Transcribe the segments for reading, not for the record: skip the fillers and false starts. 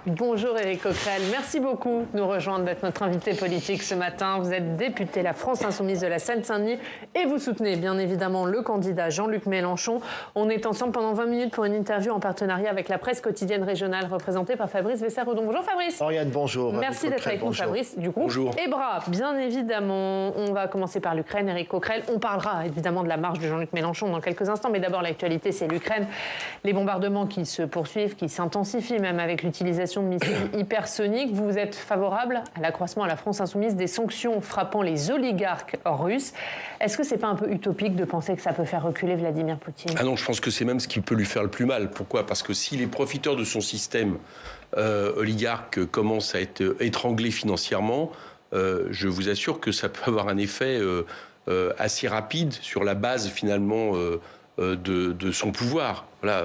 Bonjour Éric Coquerel, merci beaucoup de nous rejoindre, d'être notre invité politique ce matin. Vous êtes député La France Insoumise de la Seine-Saint-Denis et vous soutenez bien évidemment le candidat Jean-Luc Mélenchon. On est ensemble pendant 20 minutes pour une interview en partenariat avec la presse quotidienne régionale représentée par Fabrice Vessard-Redon. Bonjour Fabrice. Oriane, bonjour. Merci d'être avec nous Fabrice. Du coup, bonjour. EBRA, bien évidemment. On va commencer par l'Ukraine, Éric Coquerel. On parlera évidemment de la marche de Jean-Luc Mélenchon dans quelques instants, mais d'abord l'actualité c'est l'Ukraine. Les bombardements qui se poursuivent, qui s'intensifient même avec l'utilisation de missiles hypersoniques. Vous êtes favorable à l'accroissement à la France Insoumise des sanctions frappant les oligarques russes. Est-ce que c'est pas un peu utopique de penser que ça peut faire reculer Vladimir Poutine ? Ah non, je pense que c'est même ce qui peut lui faire le plus mal. Pourquoi ? Parce que si les profiteurs de son système oligarque commencent à être étranglés financièrement, je vous assure que ça peut avoir un effet assez rapide sur la base finalement de son pouvoir. Voilà.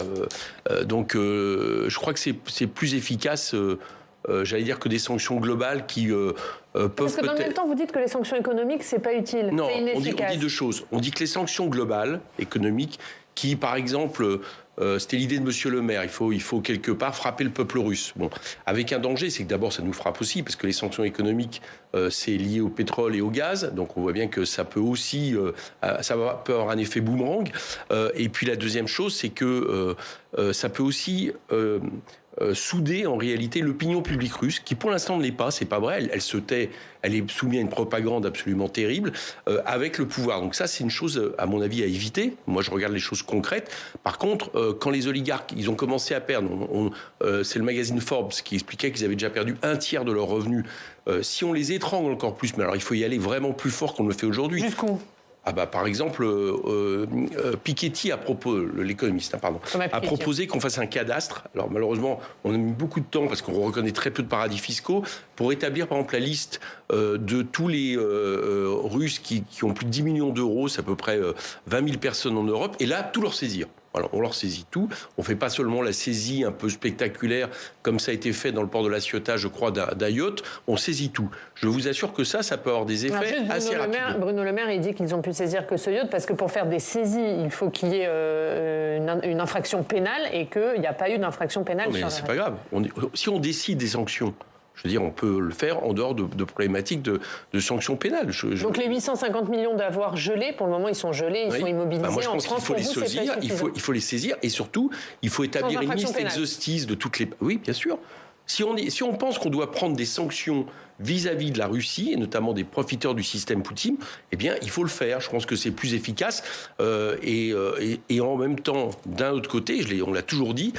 Donc, je crois que c'est plus efficace, j'allais dire, que des sanctions globales qui peuvent peut-être... Parce que dans le même temps, vous dites que les sanctions économiques, c'est pas utile, non, c'est inefficace. On dit deux choses. On dit que les sanctions globales, économiques, qui, par exemple... c'était l'idée de Monsieur Le Maire. Il faut quelque part frapper le peuple russe. Bon, avec un danger, c'est que d'abord ça nous frappe aussi, parce que les sanctions économiques, c'est lié au pétrole et au gaz. Donc on voit bien que ça peut aussi, peut avoir un effet boomerang. Et puis la deuxième chose, c'est que ça peut aussi souder en réalité l'opinion publique russe, qui pour l'instant ne l'est pas. C'est pas vrai. Elle se tait. Elle est soumise à une propagande absolument terrible avec le pouvoir. Donc ça, c'est une chose, à mon avis, à éviter. Moi, je regarde les choses concrètes. Par contre, quand les oligarques, ils ont commencé à perdre, c'est le magazine Forbes qui expliquait qu'ils avaient déjà perdu un tiers de leurs revenus. Si on les étrangle encore plus, mais alors il faut y aller vraiment plus fort qu'on le fait aujourd'hui. Jusqu'où ? Ah bah, par exemple, Piketty, l'économiste, a proposé qu'on fasse un cadastre. Alors malheureusement, on a mis beaucoup de temps parce qu'on reconnaît très peu de paradis fiscaux pour établir par exemple la liste de tous les Russes qui ont plus de 10 millions d'euros, c'est à peu près 20 000 personnes en Europe, et là, tout leur saisir. Alors, on leur saisit tout. On ne fait pas seulement la saisie un peu spectaculaire, comme ça a été fait dans le port de La Ciotat, je crois, d'un yacht. On saisit tout. Je vous assure que ça peut avoir des effets assez rapides. Bruno Le Maire, il dit qu'ils ont pu saisir que ce yacht, parce que pour faire des saisies, il faut qu'il y ait une infraction pénale, et qu'il n'y a pas eu d'infraction pénale. Non, mais c'est pas grave. Si on décide des sanctions, je veux dire, on peut le faire en dehors de problématiques de sanctions pénales. Donc les 850 millions d'avoirs gelés, pour le moment, ils sont gelés, ils sont immobilisés. Moi, je en pense France, qu'il faut les saisir, il faut les saisir, et surtout, il faut établir une liste exhaustive de toutes les... Oui, bien sûr. Si on pense qu'on doit prendre des sanctions vis-à-vis de la Russie, et notamment des profiteurs du système Poutine, eh bien, il faut le faire. Je pense que c'est plus efficace. Et en même temps, d'un autre côté, on l'a toujours dit,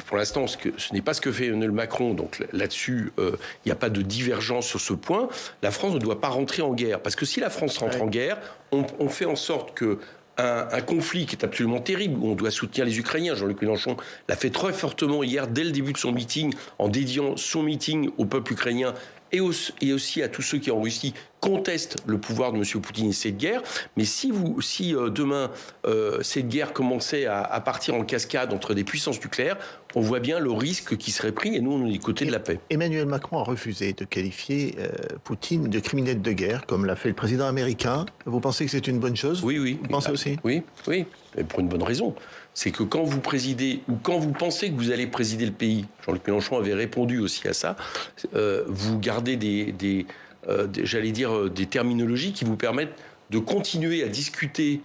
pour l'instant, ce n'est pas ce que fait Emmanuel Macron. Donc là-dessus, il n'y a pas de divergence sur ce point. La France ne doit pas rentrer en guerre. Parce que si la France rentre en guerre, on fait en sorte que un conflit qui est absolument terrible, où on doit soutenir les Ukrainiens. Jean-Luc Mélenchon l'a fait très fortement hier, dès le début de son meeting, en dédiant son meeting au peuple ukrainien et aussi à tous ceux qui en Russie contestent le pouvoir de M. Poutine et cette guerre. Mais si demain cette guerre commençait à partir en cascade entre des puissances nucléaires, on voit bien le risque qui serait pris, et nous on est du côté de la paix. Emmanuel Macron a refusé de qualifier Poutine de criminel de guerre, comme l'a fait le président américain. Vous pensez que c'est une bonne chose ? Oui. Vous pensez aussi ? Oui, et pour une bonne raison. C'est que quand vous présidez, ou quand vous pensez que vous allez présider le pays, Jean-Luc Mélenchon avait répondu aussi à ça, vous gardez des terminologies qui vous permettent de continuer à discuter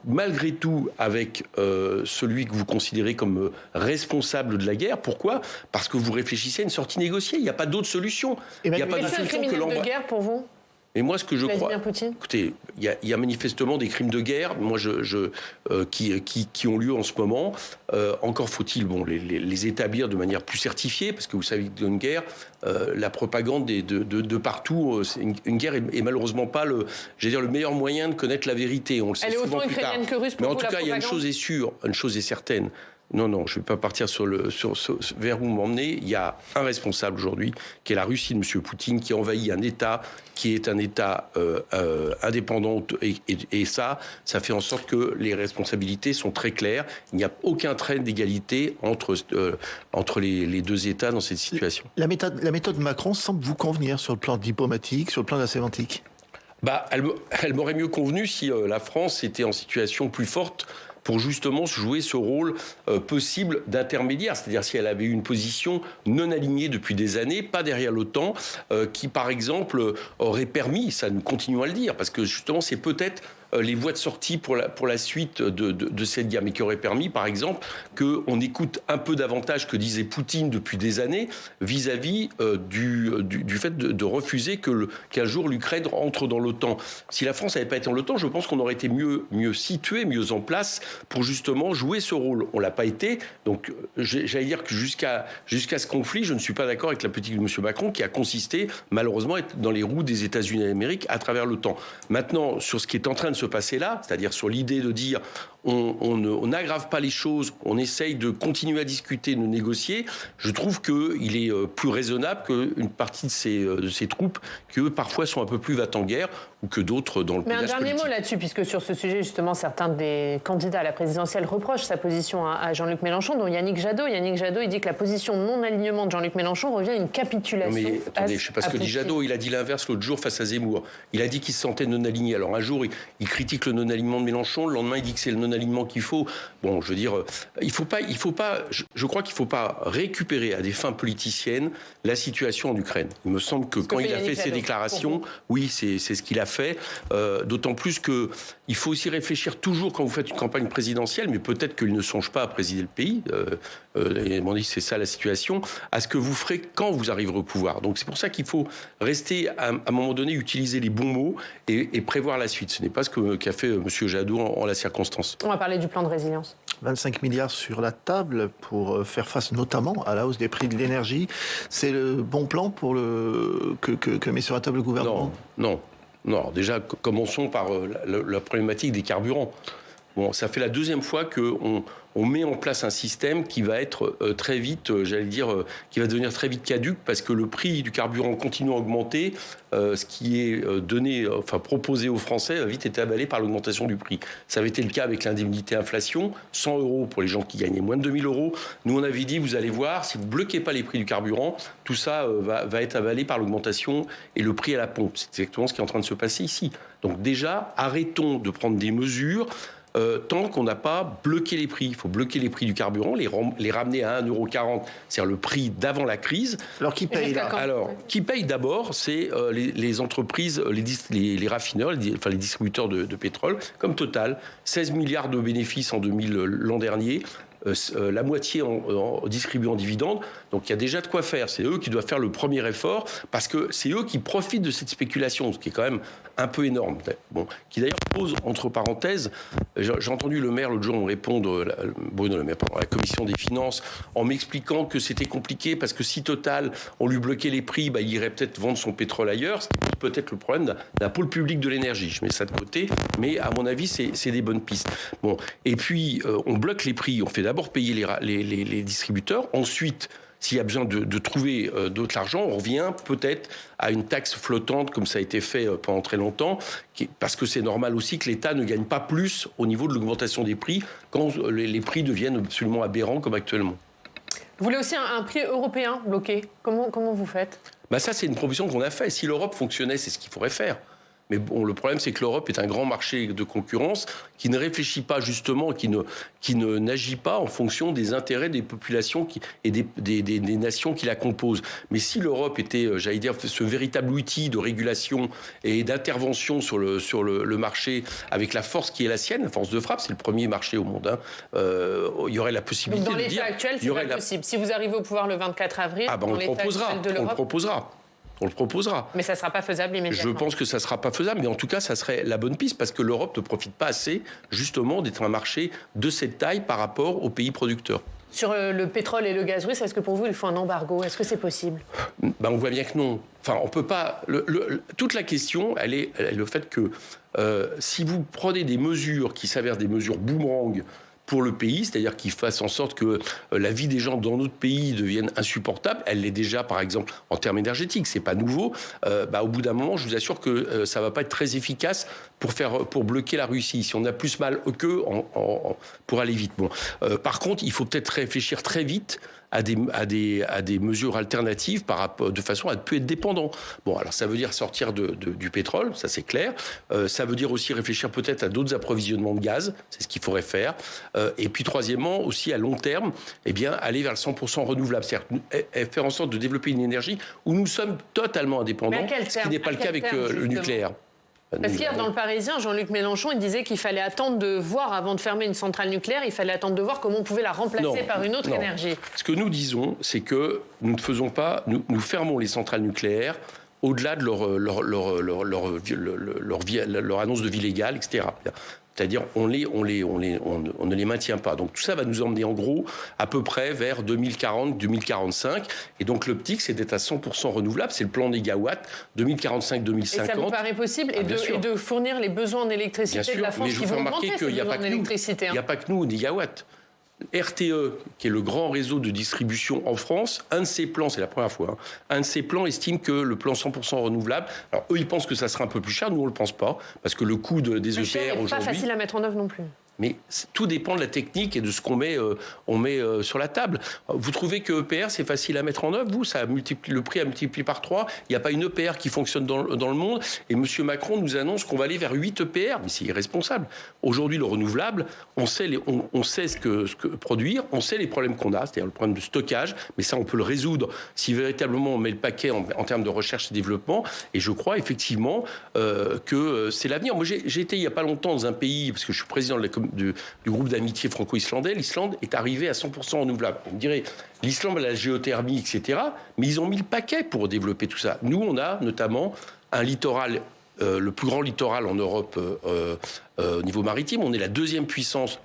malgré tout avec celui que vous considérez comme responsable de la guerre. Pourquoi ? Parce que vous réfléchissez à une sortie négociée. Il n'y a pas d'autre solution. Il n'y a pas de solution que l'envoi. De guerre pour vous ? Et moi, ce que je crois, écoutez, il y a manifestement des crimes de guerre, qui ont lieu en ce moment. Encore faut-il, les établir de manière plus certifiée, parce que vous savez que dans une guerre, la propagande de partout, une guerre est malheureusement pas le meilleur moyen de connaître la vérité. On le sait souvent plus tard. Que russe pour mais en tout cas, il y a une chose est sûre, une chose est certaine. Non, je ne vais pas partir vers où vous m'emmenez. Il y a un responsable aujourd'hui, qui est la Russie de M. Poutine, qui envahit un État qui est un État indépendant. Et ça fait en sorte que les responsabilités sont très claires. Il n'y a aucun trait d'égalité entre les deux États dans cette situation. La méthode Macron semble vous convenir sur le plan diplomatique, sur le plan de la sémantique ? Elle m'aurait mieux convenu si la France était en situation plus forte pour justement jouer ce rôle possible d'intermédiaire. C'est-à-dire si elle avait eu une position non alignée depuis des années, pas derrière l'OTAN, qui par exemple aurait permis, ça nous continuons à le dire, parce que justement c'est peut-être les voies de sortie pour la suite de cette guerre, mais qui aurait permis, par exemple, qu'on écoute un peu davantage que disait Poutine depuis des années vis-à-vis du fait de refuser qu'un jour l'Ukraine entre dans l'OTAN. Si la France n'avait pas été dans l'OTAN, je pense qu'on aurait été mieux situé, mieux en place pour justement jouer ce rôle. On l'a pas été, donc j'allais dire que jusqu'à ce conflit, je ne suis pas d'accord avec la politique de M. Macron qui a consisté, malheureusement, à être dans les roues des États-Unis d'Amérique à travers l'OTAN. Maintenant, sur ce qui est en train de se passer là, c'est-à-dire sur l'idée de dire on n'aggrave pas les choses, on essaye de continuer à discuter, de négocier, je trouve qu'il est plus raisonnable qu'une partie de ces troupes qui, eux, parfois sont un peu plus va-t-en-guerre ou que d'autres dans le paysage politique. Mais un dernier mot là-dessus, puisque sur ce sujet, justement, certains des candidats à la présidentielle reprochent sa position à Jean-Luc Mélenchon, dont Yannick Jadot. Yannick Jadot, il dit que la position non-alignement de Jean-Luc Mélenchon revient à une capitulation. Mais attendez, je ne sais pas ce que dit Jadot. Il a dit l'inverse l'autre jour face à Zemmour. Il a dit qu'il se sentait non-aligné. Alors un jour, il critique le non-alignement de Mélenchon. Le lendemain, il dit que c'est le non-alignement qu'il faut. Bon, je veux dire, il faut pas. Je crois qu'il ne faut pas récupérer à des fins politiciennes la situation en Ukraine. Il me semble que quand il a fait ses déclarations, oui, c'est ce qu'il a fait. D'autant plus qu'il faut aussi réfléchir toujours quand vous faites une campagne présidentielle, mais peut-être qu'il ne songe pas à présider le pays. Et on dit c'est ça la situation, à ce que vous ferez quand vous arriverez au pouvoir. Donc c'est pour ça qu'il faut rester, à un moment donné, utiliser les bons mots et prévoir la suite. Ce n'est pas ce qu'a fait M. Jadot en la circonstance. On va parler du plan de résilience. 25 milliards sur la table pour faire face notamment à la hausse des prix de l'énergie. C'est le bon plan pour que met sur la table le gouvernement ? Non. Déjà, commençons par la problématique des carburants. Bon, ça fait la deuxième fois qu'on met en place un système qui va être très vite, qui va devenir très vite caduque parce que le prix du carburant continue à augmenter. Ce qui est proposé aux Français a vite été avalé par l'augmentation du prix. Ça avait été le cas avec l'indemnité inflation, 100 € pour les gens qui gagnaient moins de 2 000 €. Nous, on avait dit, vous allez voir, si vous ne bloquez pas les prix du carburant, tout ça va être avalé par l'augmentation et le prix à la pompe. C'est exactement ce qui est en train de se passer ici. Donc déjà, arrêtons de prendre des mesures tant qu'on n'a pas bloqué les prix. Il faut bloquer les prix du carburant, les ramener à 1,40 €, c'est-à-dire le prix d'avant la crise. Alors qui paye là ? Alors, qui paye d'abord, c'est les entreprises, les raffineurs, les distributeurs de pétrole, comme Total. 16 milliards de bénéfices l'an dernier. La moitié en distribuant en dividendes. Donc il y a déjà de quoi faire. C'est eux qui doivent faire le premier effort parce que c'est eux qui profitent de cette spéculation, ce qui est quand même un peu énorme. Bon, qui d'ailleurs pose, entre parenthèses, j'ai entendu le maire l'autre jour me répondre, Bruno Le Maire, à la commission des finances, en m'expliquant que c'était compliqué parce que si Total, on lui bloquait les prix, il irait peut-être vendre son pétrole ailleurs, ce qui pose peut-être le problème d'un pôle public de l'énergie. Je mets ça de côté, mais à mon avis, c'est des bonnes pistes. Bon, et puis, on bloque les prix, on fait d'abord payer les distributeurs, ensuite, s'il y a besoin de trouver d'autre l'argent, on revient peut-être à une taxe flottante comme ça a été fait pendant très longtemps, parce que c'est normal aussi que l'État ne gagne pas plus au niveau de l'augmentation des prix quand les prix deviennent absolument aberrants comme actuellement. Vous voulez aussi un prix européen bloqué ? Comment vous faites ? Ça, c'est une proposition qu'on a faite. Si l'Europe fonctionnait, c'est ce qu'il faudrait faire. Mais bon, le problème, c'est que l'Europe est un grand marché de concurrence qui ne réfléchit pas justement, qui ne n'agit pas en fonction des intérêts des populations et des nations qui la composent. Mais si l'Europe était, ce véritable outil de régulation et d'intervention sur le marché avec la force qui est la sienne, la force de frappe, c'est le premier marché au monde. Il y aurait la possibilité de dire... Dans l'état actuel, c'est pas possible. Si vous arrivez au pouvoir le 24 avril, dans l'état actuel de l'Europe... On le proposera. Mais ça ne sera pas faisable immédiatement. Je pense que ça ne sera pas faisable, mais en tout cas, ça serait la bonne piste, parce que l'Europe ne profite pas assez, justement, d'être un marché de cette taille par rapport aux pays producteurs. Sur le pétrole et le gaz russe, est-ce que pour vous, il faut un embargo ? Est-ce que c'est possible ? On voit bien que non. Enfin, on peut pas... toute la question, elle est le fait que si vous prenez des mesures qui s'avèrent des mesures boomerang pour le pays, c'est-à-dire qu'ils fassent en sorte que la vie des gens dans notre pays devienne insupportable. Elle l'est déjà, par exemple, en termes énergétiques. C'est pas nouveau. Au bout d'un moment, je vous assure que ça va pas être très efficace pour bloquer la Russie, si on a plus mal qu'eux pour aller vite. Bon, par contre, il faut peut-être réfléchir très vite à des mesures alternatives de façon à ne plus être dépendant. Bon, alors ça veut dire sortir du pétrole, ça c'est clair. Ça veut dire aussi réfléchir peut-être à d'autres approvisionnements de gaz, c'est ce qu'il faudrait faire. Et puis troisièmement, aussi à long terme, eh bien, aller vers le 100% renouvelable, c'est-à-dire faire en sorte de développer une énergie où nous sommes totalement indépendants, ce qui n'est pas le cas avec le nucléaire. Parce qu'hier, dans Le Parisien, Jean-Luc Mélenchon, il disait qu'il fallait attendre de voir, avant de fermer une centrale nucléaire, il fallait attendre de voir comment on pouvait la remplacer par une autre énergie. Ce que nous disons, c'est que nous ne faisons pas, nous fermons les centrales nucléaires au-delà de leur annonce de vie légale, etc. C'est-à-dire, on ne les maintient pas. Donc tout ça va nous emmener en gros à peu près vers 2040-2045. Et donc l'optique, c'est d'être à 100% renouvelable. C'est le plan négawatt 2045-2050. Et ça vous paraît possible et de fournir les besoins d'électricité de la France qui vont augmenter ces besoins d'électricité. Il n'y a pas que nous, négawatts. RTE, qui est le grand réseau de distribution en France, un de ses plans, c'est la première fois, un de ses plans estime que le plan 100% renouvelable, alors eux ils pensent que ça sera un peu plus cher, nous on ne le pense pas, parce que le coût des EPR aujourd'hui... C'est pas facile à mettre en œuvre non plus. Mais tout dépend de la technique et de ce qu'on met, sur la table. Vous trouvez que EPR, c'est facile à mettre en œuvre? Le prix a multiplié par 3. Il n'y a pas une EPR qui fonctionne dans le monde. Et M. Macron nous annonce qu'on va aller vers 8 EPR. Mais c'est irresponsable. Aujourd'hui, le renouvelable, on sait ce que produire, on sait les problèmes qu'on a, c'est-à-dire le problème de stockage. Mais ça, on peut le résoudre si véritablement on met le paquet en termes de recherche et développement. Et je crois effectivement que c'est l'avenir. Moi, j'ai été il n'y a pas longtemps dans un pays, parce que je suis président du groupe d'amitié franco-islandais, l'Islande est arrivée à 100% renouvelable. On dirait, l'Islande a la géothermie, etc., mais ils ont mis le paquet pour développer tout ça. Nous, on a notamment un littoral, le plus grand littoral en Europe au niveau maritime. On est la deuxième puissance,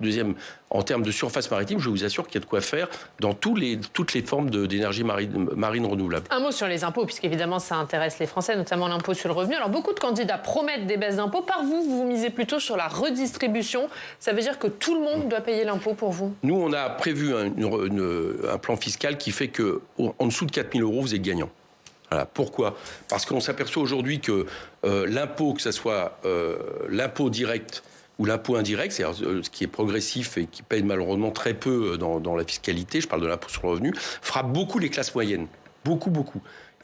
en termes de surface maritime. Je vous assure qu'il y a de quoi faire dans toutes les formes d'énergie marine renouvelable. Un mot sur les impôts, puisqu'évidemment ça intéresse les Français, notamment l'impôt sur le revenu. Alors beaucoup de candidats promettent des baisses d'impôts. Par vous misez plutôt sur la redistribution. Ça veut dire que tout le monde doit payer l'impôt pour vous? Nous, on a prévu un plan fiscal qui fait qu'en dessous de 4 000 €, vous êtes gagnant. Voilà. Pourquoi? Parce qu'on s'aperçoit aujourd'hui que l'impôt, que ce soit l'impôt direct ou l'impôt indirect, c'est-à-dire ce qui est progressif et qui paye malheureusement très peu dans la fiscalité, je parle de l'impôt sur le revenu, frappe beaucoup les classes moyennes. Beaucoup.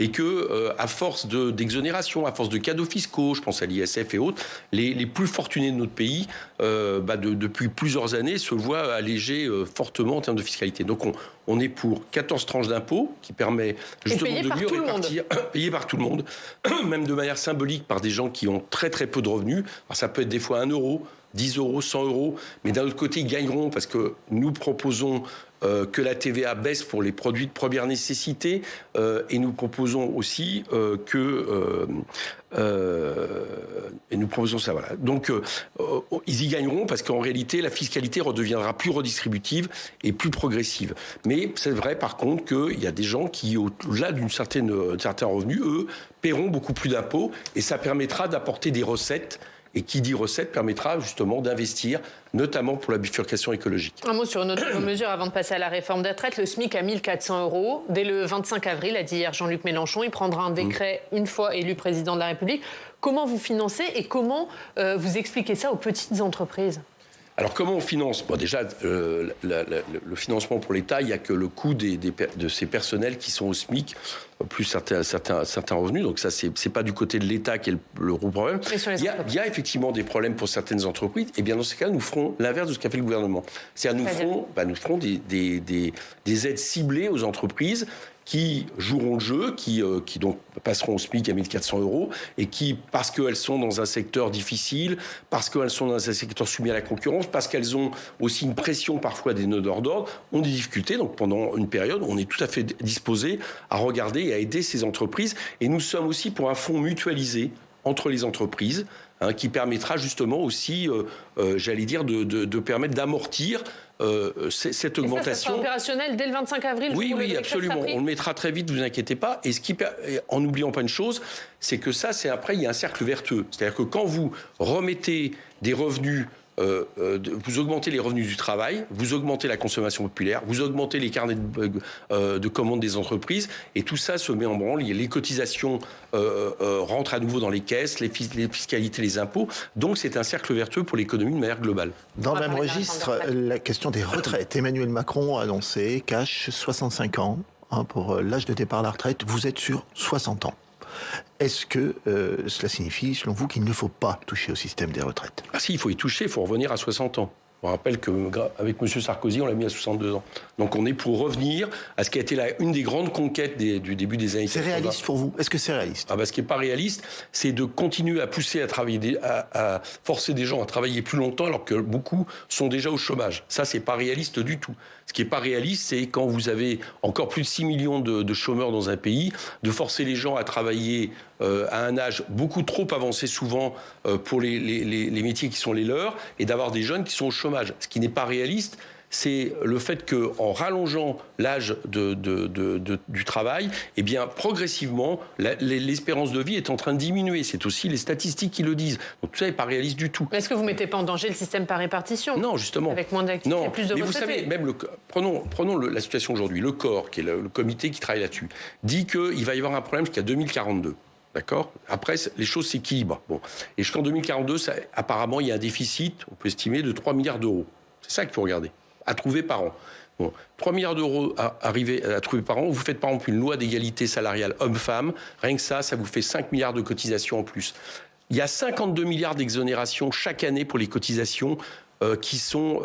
Et que, à force d'exonération, à force de cadeaux fiscaux, je pense à l'ISF et autres, les plus fortunés de notre pays, depuis plusieurs années, se voient allégés fortement en termes de fiscalité. Donc on est pour 14 tranches d'impôts qui permet justement de mieux répartir, payé par tout le monde, même de manière symbolique par des gens qui ont très très peu de revenus. Alors ça peut être des fois 1 €, 10 €, 100 €, mais d'un autre côté, ils gagneront parce que nous proposons que la TVA baisse pour les produits de première nécessité et nous proposons aussi et nous proposons ça, voilà. Donc, ils y gagneront parce qu'en réalité, la fiscalité redeviendra plus redistributive et plus progressive. Mais c'est vrai, par contre, qu'il y a des gens qui, au-delà d'un certain revenu, eux, paieront beaucoup plus d'impôts et ça permettra d'apporter des recettes. Et qui dit recette permettra justement d'investir, notamment pour la bifurcation écologique. Un mot sur une autre mesure avant de passer à la réforme des retraites. Le SMIC à 1 400 €. Dès le 25 avril, a dit hier Jean-Luc Mélenchon, il prendra un décret une fois élu président de la République. Comment vous financez et comment vous expliquez ça aux petites entreprises ? Alors comment on finance? Déjà, le financement pour l'État, il n'y a que le coût de ces personnels qui sont au SMIC, plus certains revenus. Donc ça, c'est pas du côté de l'État qui est le gros problème. Il y a effectivement des problèmes pour certaines entreprises. Et bien dans ces cas, nous ferons l'inverse de ce qu'a fait le gouvernement. C'est-à-dire nous ferons des aides ciblées aux entreprises qui joueront le jeu, qui donc passeront au SMIC à 1 400 € et qui, parce qu'elles sont dans un secteur difficile, parce qu'elles sont dans un secteur soumis à la concurrence, parce qu'elles ont aussi une pression parfois des donneurs d'ordre, ont des difficultés. Donc pendant une période, on est tout à fait disposé à regarder et à aider ces entreprises. Et nous sommes aussi pour un fonds mutualisé entre les entreprises, qui permettra justement aussi, j'allais dire, de permettre d'amortir cette augmentation. Ça sera opérationnel dès le 25 avril. Oui, absolument. On le mettra très vite, vous inquiétez pas. Et en n'oubliant pas une chose, c'est que ça, c'est après, il y a un cercle vertueux. C'est-à-dire que quand vous remettez des revenus vous augmentez les revenus du travail, vous augmentez la consommation populaire, vous augmentez les carnets de commandes des entreprises, et tout ça se met en branle. Les cotisations rentrent à nouveau dans les caisses, les fiscalités, les impôts. Donc c'est un cercle vertueux pour l'économie de manière globale. Dans le même registre, la question des retraites. Emmanuel Macron a annoncé cash 65 ans pour l'âge de départ à la retraite. Vous êtes sur 60 ans. Est-ce que cela signifie, selon vous, qu'il ne faut pas toucher au système des retraites ? Ah si, il faut y toucher, il faut revenir à 60 ans. On rappelle qu'avec M. Sarkozy, on l'a mis à 62 ans. Donc on est pour revenir à ce qui a été une des grandes conquêtes du début des années 80. C'est réaliste pour vous ? Est-ce que c'est réaliste ? Ce qui n'est pas réaliste, c'est de continuer à pousser à travailler, à forcer des gens à travailler plus longtemps alors que beaucoup sont déjà au chômage. Ça, c'est pas réaliste du tout. Ce qui n'est pas réaliste, c'est quand vous avez encore plus de 6 millions de chômeurs dans un pays, de forcer les gens à travailler à un âge beaucoup trop avancé souvent pour les métiers qui sont les leurs, et d'avoir des jeunes qui sont au chômage. Ce qui n'est pas réaliste, c'est le fait qu'en rallongeant l'âge du travail, eh bien, progressivement, l'espérance de vie est en train de diminuer. C'est aussi les statistiques qui le disent. Donc tout ça n'est pas réaliste du tout. Mais est-ce que vous ne mettez pas en danger le système par répartition ? Non, justement. Avec moins d'activité et plus de retraités. Mais vous savez, même prenons la situation aujourd'hui. Le COR, qui est le comité qui travaille là-dessus, dit qu'il va y avoir un problème jusqu'à 2042. D'accord ? Après, les choses s'équilibrent. Bon. Et jusqu'en 2042, apparemment, il y a un déficit, on peut estimer, de 3 milliards d'euros. C'est ça qu'il faut regarder. À trouver par an. Bon, 3 milliards d'euros à trouver par an. Vous faites par exemple une loi d'égalité salariale homme-femme. Rien que ça vous fait 5 milliards de cotisations en plus. Il y a 52 milliards d'exonérations chaque année pour les cotisations qui sont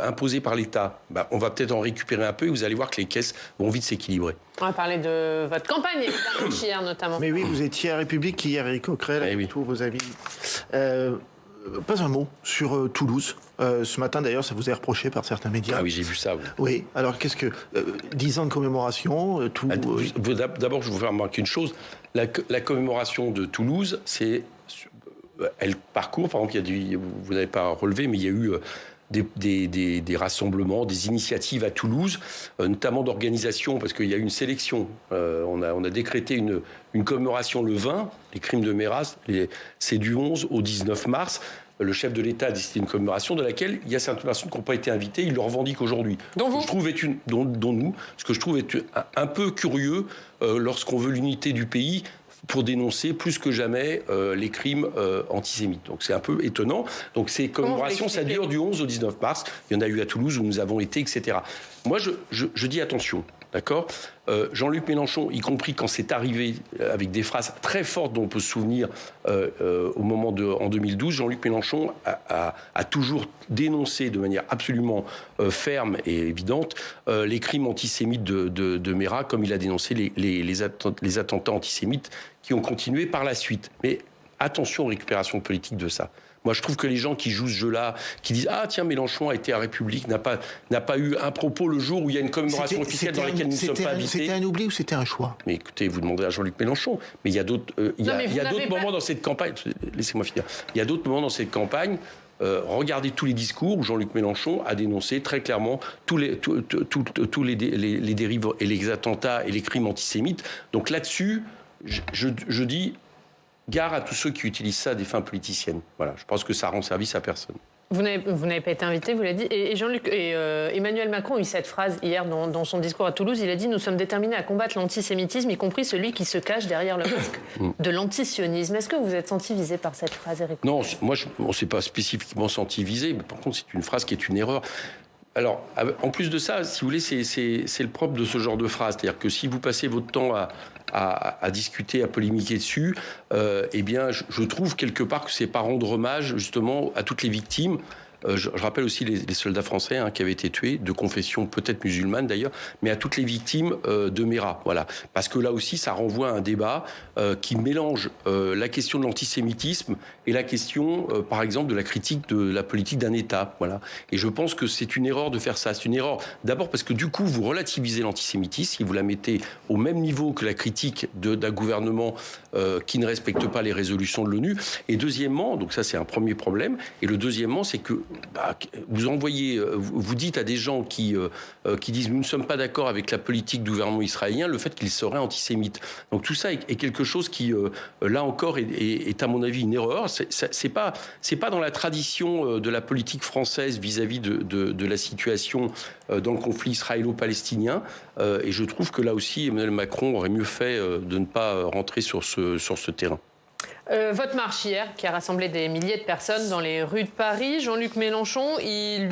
imposées par l'État. On va peut-être en récupérer un peu et vous allez voir que les caisses vont vite s'équilibrer. On va parler de votre campagne, évidemment, hier notamment. Mais oui, vous étiez à République hier, Éric Coquerel, avec tous vos amis. Pas un mot sur Toulouse. Ce matin, d'ailleurs, ça vous est reproché par certains médias. Ah oui, j'ai vu ça. Oui, alors qu'est-ce que... 10 ans de commémoration, D'abord, je vous fais remarquer une chose. La commémoration de Toulouse, elle parcourt, par exemple, vous n'avez pas relevé, mais il y a eu des rassemblements, des initiatives à Toulouse, notamment d'organisation, parce qu'il y a eu une sélection. On a décrété une commémoration le 20, les crimes de Méras, c'est du 11 au 19 mars. Le chef de l'État a décidé une commémoration de laquelle il y a certaines personnes qui n'ont pas été invitées, il le revendique aujourd'hui. Dont nous, ce que je trouve est un peu curieux lorsqu'on veut l'unité du pays, pour dénoncer plus que jamais les crimes antisémites. Donc c'est un peu étonnant. Donc ces commémorations, ça dure du 11 au 19 mars. Il y en a eu à Toulouse où nous avons été, etc. Moi, je dis attention, d'accord ? Jean-Luc Mélenchon, y compris quand c'est arrivé avec des phrases très fortes dont on peut se souvenir au moment en 2012, Jean-Luc Mélenchon a toujours dénoncé de manière absolument ferme et évidente les crimes antisémites de Mera, comme il a dénoncé les attentats antisémites qui ont continué par la suite. Mais attention aux récupérations politiques de ça. Moi, je trouve que les gens qui jouent ce jeu-là, qui disent « Ah, tiens, Mélenchon a été à République, n'a pas eu un propos le jour où il y a une commémoration officielle dans laquelle nous ne sommes pas invités. » C'était un oubli ou c'était un choix ? Mais écoutez, vous demandez à Jean-Luc Mélenchon. Mais il y a d'autres moments dans cette campagne... Laissez-moi finir. Il y a d'autres moments dans cette campagne... regardez tous les discours où Jean-Luc Mélenchon a dénoncé très clairement tous les dérives et les attentats et les crimes antisémites. Donc là-dessus, je dis... Gare à tous ceux qui utilisent ça à des fins politiciennes. Voilà, je pense que ça rend service à personne. Vous n'avez pas été invité, vous l'avez dit. Et Emmanuel Macron a eu cette phrase hier dans son discours à Toulouse. Il a dit « Nous sommes déterminés à combattre l'antisémitisme, y compris celui qui se cache derrière le masque de l'antisionisme ». Est-ce que vous êtes senti visé par cette phrase, Éric ? Non, moi, on ne s'est pas spécifiquement senti visé. Mais par contre, c'est une phrase qui est une erreur. Alors, en plus de ça, si vous voulez, c'est le propre de ce genre de phrase. C'est-à-dire que si vous passez votre temps à discuter, à polémiquer dessus, eh bien, je trouve quelque part que c'est pas rendre hommage justement à toutes les victimes. Je rappelle aussi les soldats français qui avaient été tués, de confession peut-être musulmane d'ailleurs, mais à toutes les victimes de Mera. Voilà. Parce que là aussi, ça renvoie à un débat qui mélange la question de l'antisémitisme et la question, par exemple, de la critique de la politique d'un État. Voilà. Et je pense que c'est une erreur de faire ça. C'est une erreur d'abord parce que du coup, vous relativisez l'antisémitisme, si vous la mettez au même niveau que la critique d'un gouvernement qui ne respecte pas les résolutions de l'ONU. Et deuxièmement, donc ça c'est un premier problème, et le deuxièmement, c'est que vous envoyez, vous dites à des gens qui disent nous ne sommes pas d'accord avec la politique du gouvernement israélien, le fait qu'ils seraient antisémites. Donc tout ça est quelque chose qui, là encore, est à mon avis une erreur. C'est pas dans la tradition de la politique française vis-à-vis de la situation dans le conflit israélo-palestinien. Et je trouve que là aussi, Emmanuel Macron aurait mieux fait de ne pas rentrer sur ce terrain. Votre marche hier, qui a rassemblé des milliers de personnes dans les rues de Paris, Jean-Luc Mélenchon, il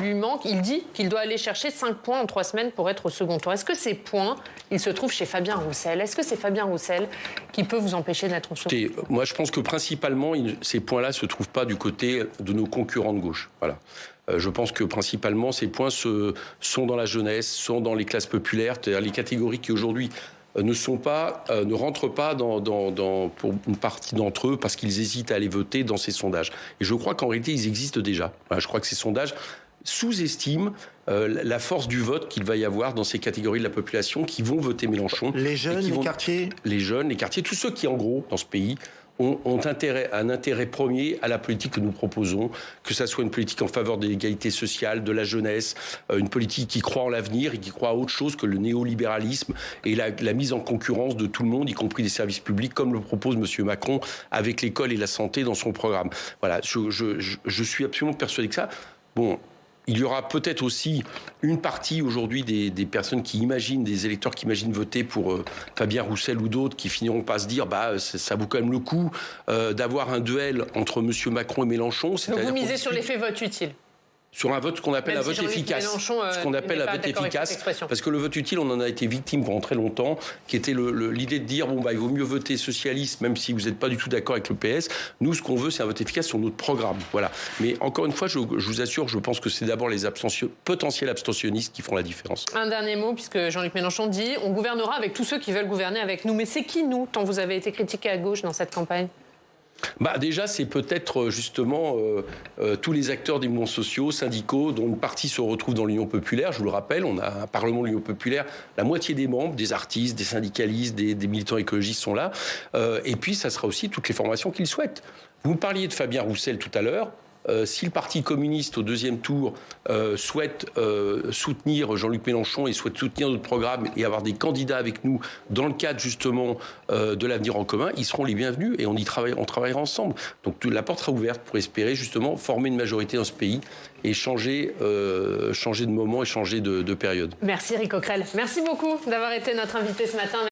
dit qu'il doit aller chercher 5 points en 3 semaines pour être au second tour. Est-ce que ces points, ils se trouvent chez Fabien Roussel? Est-ce que c'est Fabien Roussel qui peut vous empêcher d'être au second tour? Moi, je pense que principalement, ces points-là ne se trouvent pas du côté de nos concurrents de gauche. Voilà. Je pense que principalement, ces points sont dans la jeunesse, sont dans les classes populaires, c'est-à-dire les catégories qui aujourd'hui ne rentrent pas pour une partie d'entre eux parce qu'ils hésitent à aller voter dans ces sondages. Et je crois qu'en réalité, ils existent déjà. Je crois que ces sondages sous-estiment la force du vote qu'il va y avoir dans ces catégories de la population qui vont voter Mélenchon. Les jeunes, les quartiers. Les jeunes, les quartiers, tous ceux qui, en gros, dans ce pays, ont un intérêt premier à la politique que nous proposons, que ça soit une politique en faveur de l'égalité sociale, de la jeunesse, une politique qui croit en l'avenir et qui croit à autre chose que le néolibéralisme et la mise en concurrence de tout le monde, y compris des services publics, comme le propose M. Macron avec l'école et la santé dans son programme. Voilà, je suis absolument persuadé que ça... Bon, il y aura peut-être aussi une partie aujourd'hui des personnes qui imaginent, des électeurs qui imaginent voter pour Fabien Roussel ou d'autres qui finiront par se dire ça vaut quand même le coup d'avoir un duel entre M. Macron et Mélenchon. Donc vous misez sur l'effet vote utile? Sur un vote qu'on appelle un vote efficace. Ce qu'on appelle un vote efficace. Parce que le vote utile, on en a été victime pendant très longtemps, qui était l'idée de dire il vaut mieux voter socialiste, même si vous n'êtes pas du tout d'accord avec le PS. Nous, ce qu'on veut, c'est un vote efficace sur notre programme. Voilà. Mais encore une fois, je vous assure, je pense que c'est d'abord les potentiels abstentionnistes qui font la différence. Un dernier mot, puisque Jean-Luc Mélenchon dit on gouvernera avec tous ceux qui veulent gouverner avec nous. Mais c'est qui nous, tant vous avez été critiqué à gauche dans cette campagne? Déjà, c'est peut-être justement tous les acteurs des mouvements sociaux, syndicaux, dont une partie se retrouve dans l'Union populaire. Je vous le rappelle, on a un Parlement de l'Union populaire, la moitié des membres, des artistes, des syndicalistes, des militants écologistes sont là. Et puis, ça sera aussi toutes les formations qu'ils souhaitent. Vous me parliez de Fabien Roussel tout à l'heure. Si le Parti communiste, au deuxième tour, souhaite soutenir Jean-Luc Mélenchon et souhaite soutenir notre programme et avoir des candidats avec nous dans le cadre, justement, de l'avenir en commun, ils seront les bienvenus et on travaillera ensemble. Donc la porte sera ouverte pour espérer, justement, former une majorité dans ce pays et changer de moment et changer de période. Merci Éric Coquerel. Merci beaucoup d'avoir été notre invité ce matin.